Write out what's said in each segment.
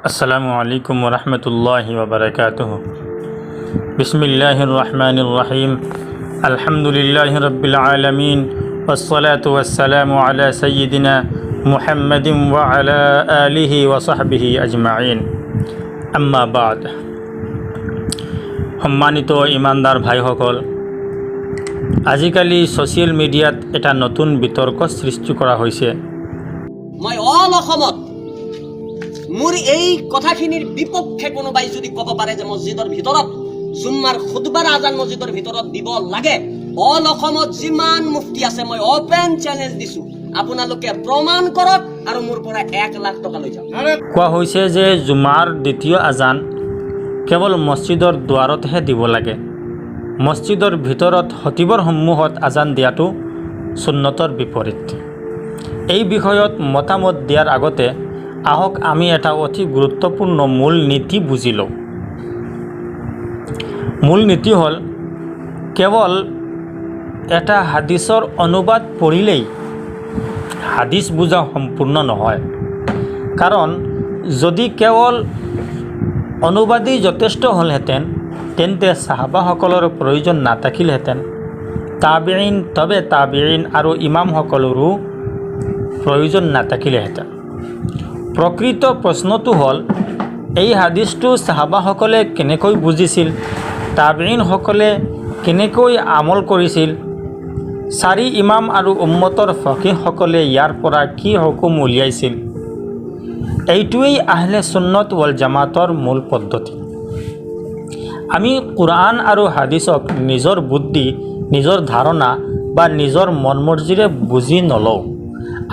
আসসালামু আলাইকুম ওরহমতুল্লাহি ওবরকাতুহ। বিসমিল্লাহির রহমানির রহিম। আলহামদুলিল্লাহি রাব্বিল আলামিন ওয়াসসালাতু ওয়াসসালামু আলা সাইয়্যিদিনা মুহাম্মাদিন ওয়া আলা আলিহি ওয়া সাহবিহি আজমাইন। আম্মা বাদ। সম্মানিত ইমানদার ভাইসকল, আজিকালি ছ'চিয়েল মিডিয়াত এটা নতুন বিতৰ্ক সৃষ্টি কৰা হৈছে। মই অল অসমত মোৰ এই কথাখিনিৰ বিপক্ষে কোনোবাই যদি ক'ব পাৰে যে মছজিদৰ ভিতৰত জুম্মাৰ খুতবাৰ আজান মছজিদৰ ভিতৰত দিব লাগে, অল অসমত যিমান মুফতি আছে মই অপেন চ্যালেঞ্জ দিছো, আপোনালোকে প্ৰমাণ কৰক আৰু মোৰ পৰা 1 লাখ টকা লৈ যাওক। কোৱা হৈছে যে জুমাৰ দ্বিতীয় আজান কেৱল মছজিদৰ দুৱাৰতহে দিব লাগে। মছজিদৰ ভিতৰত খতিবৰ সন্মুখত আজান দিয়াটো সুন্নতৰ বিপৰীত। এই বিষয়ত মতামত দিয়াৰ আগতে আহক আমি এটা অতি গুৰুত্বপূৰ্ণ মূল নীতি বুজি লওঁ। মূল নীতি হ'ল, কেৱল এটা হাদিছৰ অনুবাদ পঢ়িলেই হাদিছ বুজা সম্পূৰ্ণ নহয়। কাৰণ যদি কেৱল অনুবাদেই যথেষ্ট হ'লহেঁতেন তেন্তে চাহাবাসকলৰ প্ৰয়োজন নাথাকিলহেঁতেন। তাবিঈন আৰু ইমামসকলৰো প্ৰয়োজন নাথাকিলেহেঁতেন। প্ৰকৃত প্ৰশ্নটো হ'ল, এই হাদিছটো চাহাবাসকলে কেনেকৈ বুজিছিল, তাবিঈনসকলে কেনেকৈ আমল কৰিছিল, 4 ইমাম আৰু উম্মতৰ ফকীহসকলে ইয়াৰ পৰা কি হুকুম উলিয়াইছিল। এইটোৱেই আহলে সুন্নত ৱাল জামাতৰ মূল পদ্ধতি। আমি কোৰআন আৰু হাদিছক নিজৰ বুদ্ধি, নিজৰ ধাৰণা বা নিজৰ মন মৰ্জিৰে বুজি নলওঁ।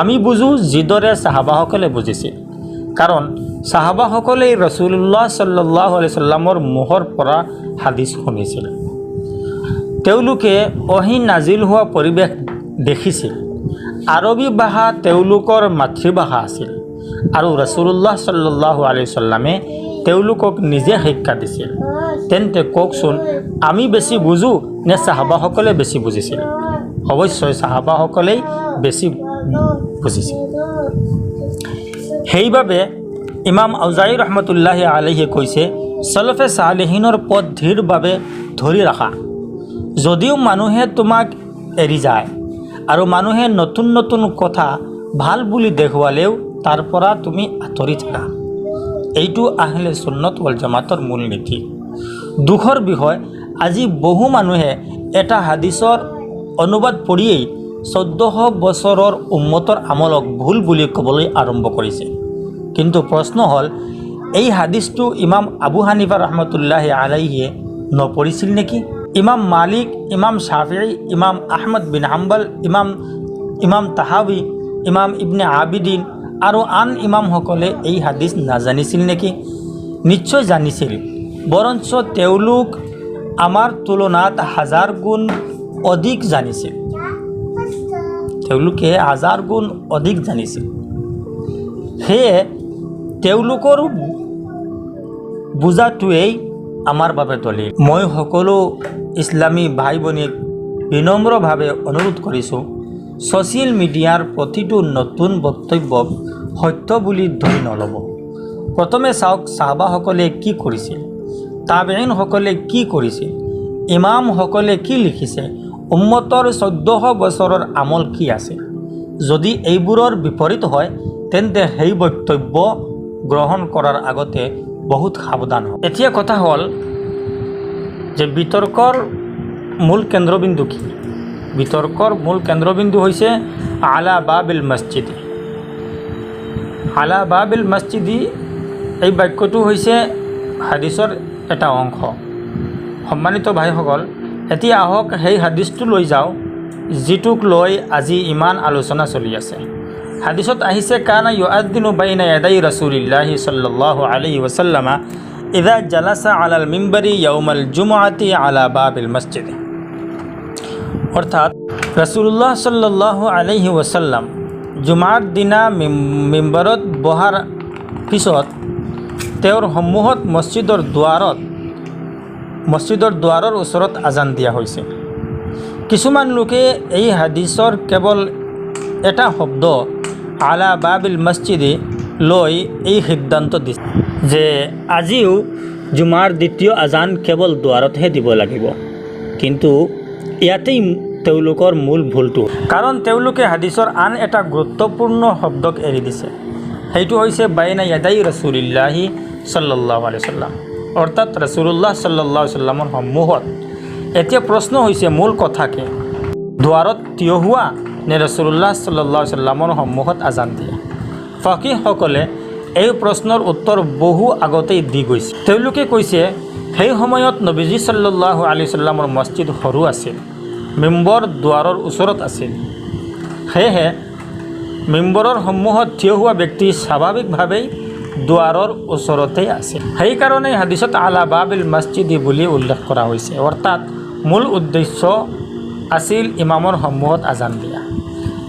আমি বুজোঁ যিদৰে চাহাবাসকলে বুজিছিল। কাৰণ চাহাবাসকলেই ৰাছুলুল্লাহ সাল্লাল্লাহু আলাইহি সাল্লামৰ মুখৰ পৰা হাদিছ শুনিছিল। তেওঁলোকে ওহী নাজিল হোৱা পৰিৱেশ দেখিছিল। আৰবী ভাষা তেওঁলোকৰ মাতৃভাষা আছিল আৰু ৰাছুলুল্লাহ সাল্লাল্লাহু আলাইহি সাল্লামে তেওঁলোকক নিজে শিক্ষা দিছিল। তেন্তে কওকচোন, আমি বেছি বুজোঁ নে চাহাবাসকলে বেছি বুজিছিল? অৱশ্যে চাহাবাসকলেই বেছি বুজিছিল। সেইবাবে ইমাম আউজাই ৰহমতুল্লাহি আলাইহি কৈছে, চলফে চালিহিনৰ পথ দৃঢ়ভাৱে ধৰি ৰাখা। যদিও মানুহে তোমাক এৰি যায় আৰু মানুহে নতুন নতুন কথা ভাল বুলি দেখুৱালেও তাৰ পৰা তুমি আঁতৰি থাকা। এইটো আহলে সুন্নত ৱাল জামাতৰ মূল নীতি। দুখৰ বিষয়, আজি বহু মানুহে এটা হাদিছৰ অনুবাদ পঢ়িয়েই 1400 বছৰৰ উম্মতৰ আমলক ভুল বুলি ক'বলৈ আৰম্ভ কৰিছে। কিন্তু প্ৰশ্ন হ'ল, এই হাদিছটো ইমাম আবু হানিফা ৰহমতুল্লাহি আলাইহিয়ে নপঢ়িছিল নেকি? ইমাম মালিক, ইমাম শাফিঈ, ইমাম আহমদ বিন হাম্বল, ইমাম তাহাৱী, ইমাম ইবনে আবিদিন আৰু আন ইমামসকলে এই হাদিছ নাজানিছিল নেকি? নিশ্চয় জানিছিল। বৰঞ্চ তেওঁলোক আমাৰ তুলনাত 1000 গুণ অধিক জানিছিল। তেওঁলোকে 1000 গুণ অধিক জানিছিল। সেয়ে তেওঁলোকৰ বুজাটোৱেই আমাৰ বাবে দলিল। মই সকলো ইছলামী ভাই ভনীক বিনম্ৰভাৱে অনুৰোধ কৰিছোঁ, ছ'চিয়েল মিডিয়াৰ প্ৰতিটো নতুন বক্তব্যক সত্য বুলি ধৰি নল'ব। প্ৰথমে চাওক চাহাবাসকলে কি কৰিছিল, তাবিঈনসকলে কি কৰিছিল, ইমামসকলে কি লিখিছে, উম্মতৰ 1400 বছৰৰ আমল কি আছে। যদি এইবোৰৰ বিপৰীত হয় তেন্তে সেই বক্তব্য গ্ৰহণ কৰাৰ আগতে বহুত সাৱধান হ'ব। এতিয়া কথা হ'ল যে বিতৰ্কৰ মূল কেন্দ্ৰবিন্দু কি? বিতৰ্কৰ মূল কেন্দ্ৰবিন্দু হৈছে আলা বাবিল মছজিদি। আলা বাবিল মছজিদি এই বাক্যটো হৈছে হাদিছৰ এটা অংশ। সম্মানিত ভাইসকল, এতিয়া আহক সেই হাদিছটো লৈ যাওঁ যিটোক লৈ আজি ইমান আলোচনা চলি আছে। হাদিছত আহিছে, কানা ইউআদ্দিনু বাইনা ইয়াদাই ৰাছুলিল্লাহি সাল্লাল্লাহু আলাইহি ওয়াসাল্লাম ইযা জালাসা আলাল মিম্বাৰি ইয়াউমাল জুমআতি আলা বাবিল মছজিদ। অৰ্থাৎ ৰাছুলুল্লাহ সাল্লাল্লাহু আলাইহি ওয়াসাল্লাম জুমাৰ দিনা মিম্বাৰত বহাৰ পিছত তেওঁৰ সন্মুখত মছজিদৰ দুৱাৰৰ ওচৰত আজান দিয়া হৈছে। কিছুমান লোকে এই হাদিছৰ কেৱল এটা শব্দ আলা বাবিল মছজিদে লৈ এই সিদ্ধান্ত দিছে যে আজিও জুমাৰ দ্বিতীয় আজান কেৱল দুৱাৰতহে দিব লাগিব। কিন্তু ইয়াতেই তেওঁলোকৰ মূল ভুলটো, কাৰণ তেওঁলোকে হাদিছৰ আন এটা গুৰুত্বপূৰ্ণ শব্দক এৰি দিছে। সেইটো হৈছে বাইনা ইয়াদাই ৰাছুলিল্লাহি সাল্লাল্লাহু আলাইহি সাল্লাম, অৰ্থাৎ ৰাছুলুল্লাহ সাল্লাল্লাহু আলাইহি সাল্লামৰ সন্মুখত। এতিয়া প্ৰশ্ন হৈছে মূল কথাকে দুৱাৰত থিয় হোৱা নে ৰাছুলুল্লাহ সাল্লাল্লাহু আলাইহি সাল্লামৰ সন্মুখত আজান দিয়া? ফকীহসকলে এই প্ৰশ্নৰ উত্তৰ বহু আগতেই দি গৈছে। তেওঁলোকে কৈছে সেই সময়ত নবীজী সাল্লাল্লাহু আলাইহি সাল্লামৰ মছজিদ সৰু আছিল, মিম্বৰ দুৱাৰৰ ওচৰত আছিল। সেয়েহে মিম্বৰৰ সন্মুখত থিয় হোৱা ব্যক্তি স্বাভাৱিকভাৱেই দুৱাৰৰ ওচৰতেই আছিল। সেইকাৰণে হাদিছত আলা বাবিল মছজিদি বুলি উল্লেখ কৰা হৈছে, অৰ্থাৎ মূল উদ্দেশ্য আছিল ইমামৰ সন্মুখত আজান দিয়া।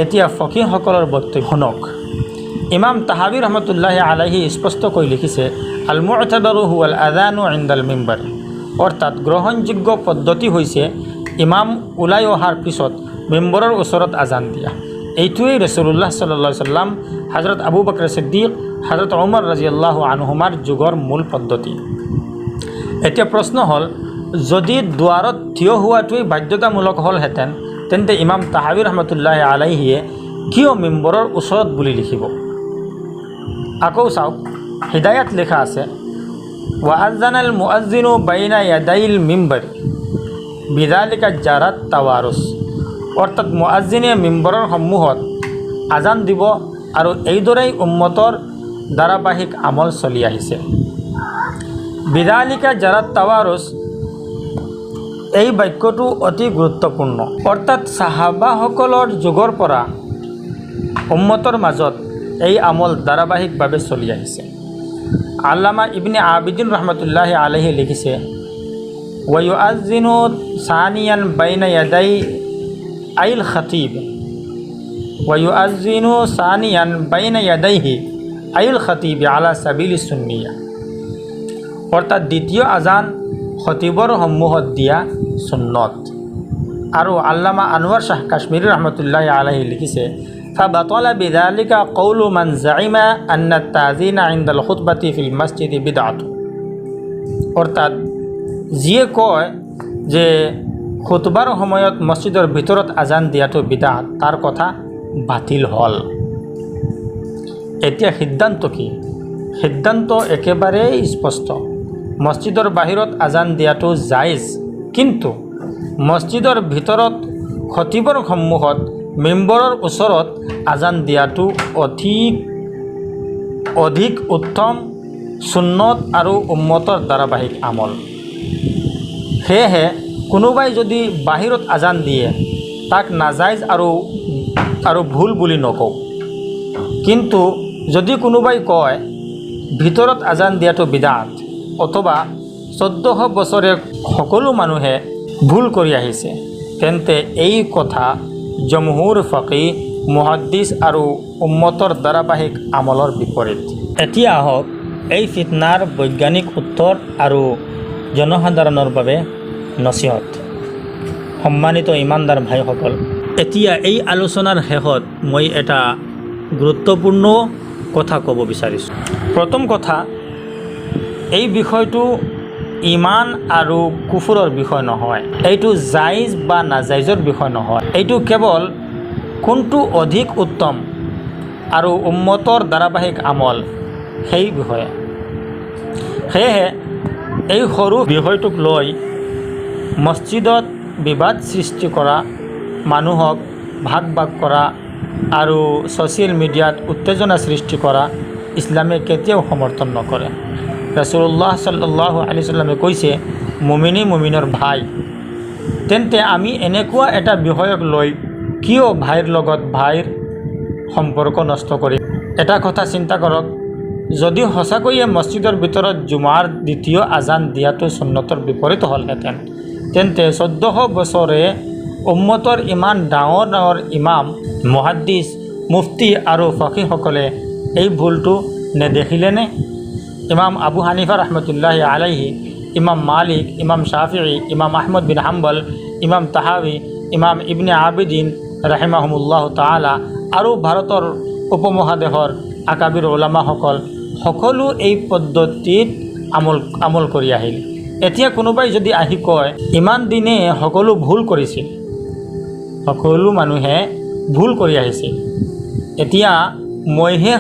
এতিয়া ফকীহসকলৰ বক্তব্য শুনক। ইমাম তাহাৱী ৰহমতুল্লাহি আলাইহি স্পষ্টকৈ লিখিছে, আল মু'তাবাৰু হুৱাল আযানু ইনদাল মিম্বাৰ, অৰ্থাৎ গ্ৰহণযোগ্য পদ্ধতি হৈছে ইমাম ওলাই অহাৰ পিছত মিম্বৰৰ ওচৰত আজান দিয়া। এইটোৱেই ৰাছুলুল্লাহ সাল্লাল্লাহু আলাইহি সাল্লাম, হযৰত আবু বকৰ ছিদ্দিক, হযৰত ওমৰ ৰাদিয়াল্লাহু আনহুমাৰ যুগৰ মূল পদ্ধতি। এতিয়া প্ৰশ্ন হ'ল, যদি দুৱাৰত থিয় হোৱাটোৱেই বাধ্যতামূলক হ'লহেঁতেন তেন্তে ইমাম তাহাৱী ৰহমতুল্লাহি আলাইহিয়ে কিয় মিম্বৰৰ ওচৰত বুলি লিখিব? আকৌ চাওক, হিদায়াত লিখা আছে, ওয়া আযানাল মুআজ্জিনু বাইনা ইয়াদাইল মিম্বাৰ বিযালিকা জাৰাত তাৱাৰুছ, অৰ্থাৎ মুআজ্জিনে মিম্বৰৰ সন্মুখত আজান দিব আৰু এইদৰেই উম্মতৰ ধাৰাবাহিক আমল চলি আহিছে। বিযালিকা জাৰাত তাৱাৰুছ, এই বাক্যটো অতি গুৰুত্বপূৰ্ণ, অৰ্থাৎ সাহাবাসকলৰ যুগৰ পৰা উম্মতৰ মাজত এই আমল ধাৰাবাহিকভাৱে চলি আহিছে। আল্লামা ইবনে আবিদিন ৰহমতুল্লাহি আলাইহি লিখিছে, ওয়ায়ুআজ্জিনু সানিয়ান বাইনা ইয়াদাই আইল খতিব, ওয়ায়ুআজ্জিনু সানিয়ান বাইনা ইয়াদাইহি আইল খতিব আলা সাবিলি সুন্নিয়া, অৰ্থাৎ দ্বিতীয় আজান খতিবৰ সন্মুখত দিয়া সুন্নত। আৰু আল্লামা আনৱাৰ শাহ কাশ্মীৰী ৰহমতুল্লাহি আলাইহি লিখিছে, ফাবাতালা বিযালিকা কওলু মান জাইমা আন্না তাযিনা ইনদাল খুতবাতি ফিল মছজিদি বিদআতু, অৰ্থাৎ যিয়ে কয় যে খুতবাৰ সময়ত মছজিদৰ ভিতৰত আজান দিয়াটো বিদআত, তাৰ কথা বাতিল হ'ল। এতিয়া সিদ্ধান্ত কি? সিদ্ধান্ত একেবাৰেই স্পষ্ট, মছজিদৰ বাহিৰত আজান দিয়াটো জায়েজ, কিন্তু মছজিদৰ ভিতৰত খতিবৰ সন্মুখত মিম্বৰৰ ওচৰত আজান দিয়াটো অধিক উত্তম সুন্নত আৰু উম্মতৰ ধাৰাবাহিক আমল। সেয়েহে কোনোবাই যদি বাহিৰত আজান দিয়ে তাক নাজাইজ আৰু ভুল বুলি নকওঁ, কিন্তু যদি কোনোবাই কয় ভিতৰত আজান দিয়াটো বিদআত অথবা 1400 বছৰে সকলো মানুহে ভুল কৰি আহিছে, তেন্তে এই কথা জমহুৰ ফকীহ, মুহাদ্দিছ আৰু উম্মতৰ ধাৰাবাহিক আমলৰ বিপৰীত। এতিয়া আহক এই ফিতনাৰ বৈজ্ঞানিক উত্তৰ আৰু জনসাধাৰণৰ বাবে নচিহত। সম্মানিত ইমানদাৰ ভাইসকল, এতিয়া এই আলোচনাৰ শেষত মই এটা গুৰুত্বপূৰ্ণ কথা ক'ব বিচাৰিছোঁ। প্ৰথম কথা, এই বিষয়টো ইমান আৰু কুফুৰৰ বিষয় নহয়, এইটো জাইজ বা নাজাইজৰ বিষয় নহয়, এইটো কেৱল কোনটো অধিক উত্তম আৰু উম্মতৰ ধাৰাবাহিক আমল সেই বিষয়ে। সেয়েহে এই সৰু বিষয়টোক লৈ মছজিদত বিবাদ সৃষ্টি কৰা, মানুহক ভাগ ভাগ কৰা আৰু ছ'চিয়েল মিডিয়াত উত্তেজনা সৃষ্টি কৰা ইছলামে কেতিয়াও সমৰ্থন নকৰে। ৰাছুলুল্লাহ সাল্লাল্লাহু আলাইহি সাল্লামে কৈছে, মুমিনী মুমিনৰ ভাই। তেন্তে আমি এনেকুৱা এটা বিষয়ক লৈ কিয় ভাইৰ লগত ভাইৰ সম্পৰ্ক নষ্ট কৰিম? এটা কথা চিন্তা কৰক, যদি সঁচাকৈয়ে মছজিদৰ ভিতৰত জুমাৰ দ্বিতীয় আজান দিয়াটো সুন্নতৰ বিপৰীত হ'লহেঁতেন, তেন্তে 1400 বছৰে উম্মতৰ ইমান ডাঙৰ ডাঙৰ ইমাম, মুহাদ্দিছ, মুফতি আৰু ফকীহসকলে এই ভুলটো নেদেখিলেনে? ইমাম আবু হানিফা ৰহমতুল্লাহি আলাইহি, ইমাম মালিক, ইমাম শাফিঈ, ইমাম আহমদ বিন হাম্বল, ইমাম তাহাৱী, ইমাম ইবনে আবিদিন ৰাহিমাহুমুল্লাহ তাআলা আৰু ভাৰতৰ উপমহাদেশৰ আকাবিৰ ওলামাসকল সকলো এই পদ্ধতিত আমল কৰি আহিল। এতিয়া কোনোবাই যদি আহি কয় ইমান দিনে সকলো ভুল কৰিছিল, সকলো মানুহে ভুল কৰি আহিছিল, এতিয়া মইহে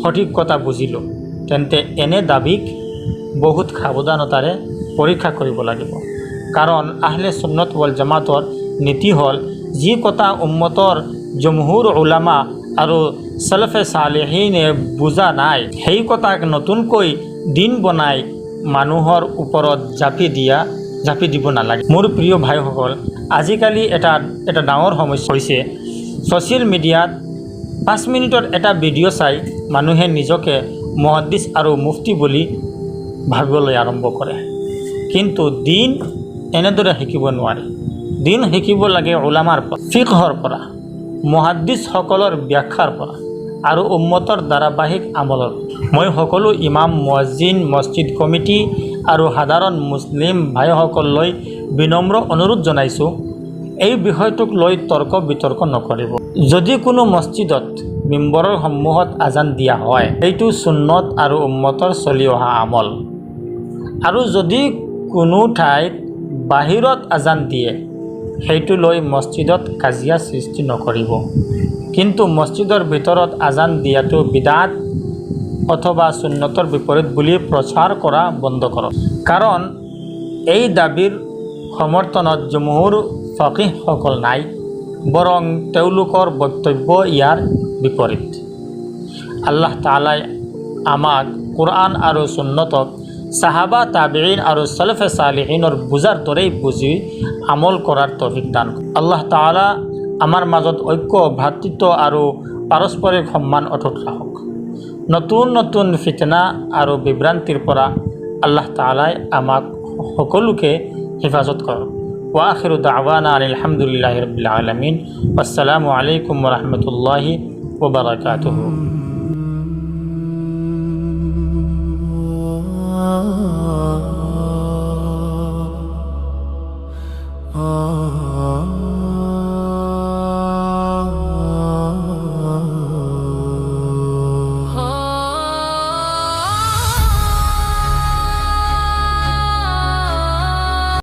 সঠিক কথা বুজিলোঁ, তেন্তে এনে দাবীক বহুত সাৱধানতাৰে পৰীক্ষা কৰিব লাগিব। কাৰণ আহলে সুন্নত ওয়াল জামাতৰ নীতি হ'ল যি কথা উম্মতৰ জমহুৰ উলামা আৰু সালফে সালেহিনে বুজা নাই, সেই কথাক নতুনকৈ দিন বনাই মানুহৰ ওপৰত জাপি দিব নালাগে। মোৰ প্ৰিয় ভাইসকল, আজিকালি এটা ডাঙৰ সমস্যা হৈছে ছ'চিয়েল মিডিয়াত 5 মিনিটৰ এটা ভিডিঅ' চাই মানুহে নিজকে মুহাদ্দিছ আৰু মুফতি বুলি ভাবিবলৈ আৰম্ভ কৰে। কিন্তু দিন এনেদৰে শিকিব নোৱাৰে। দিন শিকিব লাগে উলামাৰ পৰা, ফিকহৰ পৰা, মুহাদ্দিছসকলৰ ব্যাখ্যাৰ পৰা আৰু উম্মতৰ ধাৰাবাহিক আমলৰ। মই সকলো ইমাম, মুয়াজ্জিন, মছজিদ কমিটি আৰু সাধাৰণ মুছলিম ভাইসকললৈ বিনম্ৰ অনুৰোধ জনাইছোঁ, এই বিষয়টোক লৈ তৰ্ক বিতৰ্ক নকৰিব। যদি কোনো মছজিদত মিম্বৰৰ সন্মুখত আজান দিয়া হয়, এইটো সুন্নত আৰু উম্মতৰ চলি অহা আমল। আৰু যদি কোনো ঠাইত বাহিৰত আজান দিয়ে, সেইটো লৈ মছজিদত কাজিয়া সৃষ্টি নকৰিব। কিন্তু মছজিদৰ ভিতৰত আজান দিয়াটো বিদাত অথবা সুন্নতৰ বিপৰীত বুলি প্ৰচাৰ কৰা বন্ধ কৰক। কাৰণ এই দাবীৰ সমৰ্থনত জমহুৰ ফাকিহসকল নাই, বৰং তেওঁলোকৰ বক্তব্য ইয়াৰ বিপৰীত। আল্লাহ তাআলাই আমাক কোৰআন আৰু সুন্নতক সাহাবা, তাবিঈন আৰু সালফে সালেহিনৰ বুজাৰ দৰেই বুজি আমল কৰাৰ তৌফিক দান কৰক। আল্লাহ তাআলা আমাৰ মাজত ঐক্য, ভাতৃত্ব আৰু পাৰস্পৰিক সন্মান অটুট ৰাখক। নতুন ফিতনা আৰু বিভ্ৰান্তিৰ পৰা আল্লাহ তাআলাই আমাক সকলোকে হেফাজত কৰক। ওয়া আখিৰু দাওয়ানা আনিল হামদুলিল্লাহি ৰাব্বিল আলামিন। আসসালামু আলাইকুম ওয়া ৰাহমাতুল্লাহি ওয়া বাৰাকাতুহু।